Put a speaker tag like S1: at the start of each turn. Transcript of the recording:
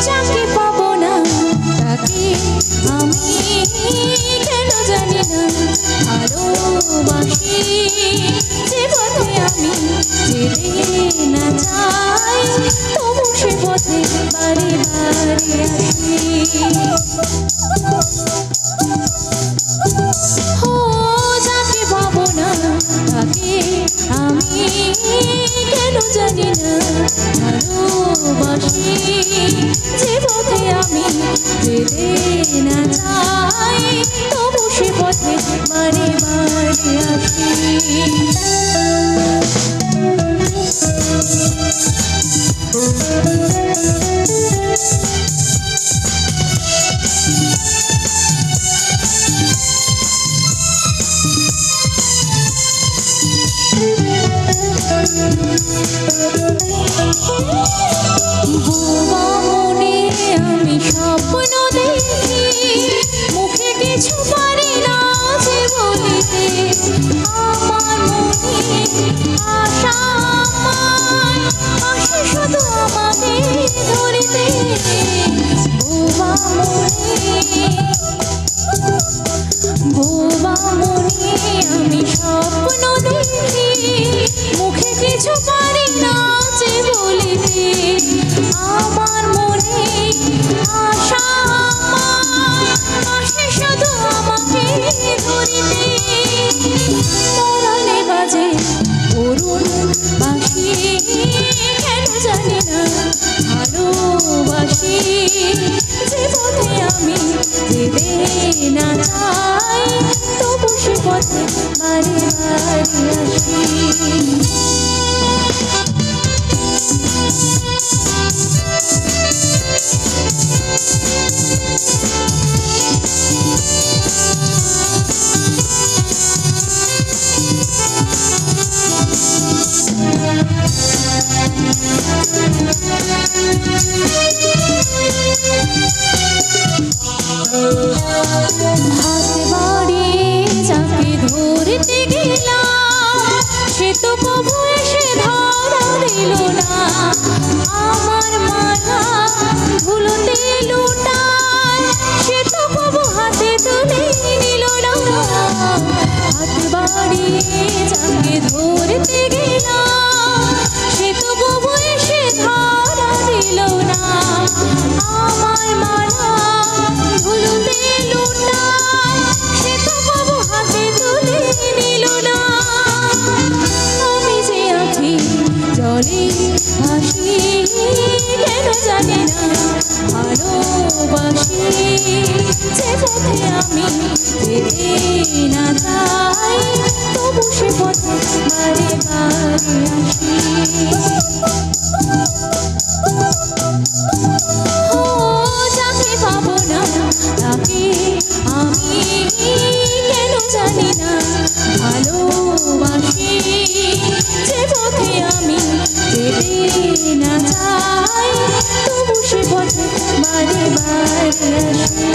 S1: যাকে পাবো না তাকে আমি কেন জানি না ভালোবাসি, যে পথে আমি যেতে না চাই তবু সে পথে বারে বারে আসি। ও যাকে পাবো না তাকে আমি কেন জানি না ভালোবাসি, যে পথে আমি যেতে না চাই তবু সে পথে বারে বারে আসি। বোবা মনে আমি স্বপ্ন দেখি, মুখে কিছু পারি না যে বলিতে, আমার মনে আশা আমায় আসে শুধু আমাকে ধরিতে। বোবা মনে আমি স্বপ্ন দেখি, মুখে কিছু পারি না যে বলিতে, আমার মনে আশা আমায় আসে শুধু আমাকে ধরিতে। পরাণে বাজে করুণ বাঁশি, কেন জানি না ভালোবাসি, যে পথে আমি যেতে না চাই তবু সে পথে বারে বারে আসি। হাত বাড়িয়ে যাকে ধরতে গেলাম সে তো কবু এসে ধরা দিল না, আমার মালা ধুলোতে লুটায় সে তো কবু হাতে তুলে নিল না। হাত বাড়িয়ে যাকে ধরতে গেলাম সে তো কবু এসে ধরা দিল না, আমার মালা ধুলোতে লুটায় সে তো কবু হাতে তুলে নিল না। আমি যে আছি জলে ভাসি, কেন জানি না ভালোবাসি, যে পথে আমি যেতে না চাই তবু সে পথে বারে বারে আসি। ও যাকে পাবো না তাকে আমি কেন জানি না ভালোবাসি, যে পথে আমি যেতে না চাই তবু সে পথে বারে বারে আসি।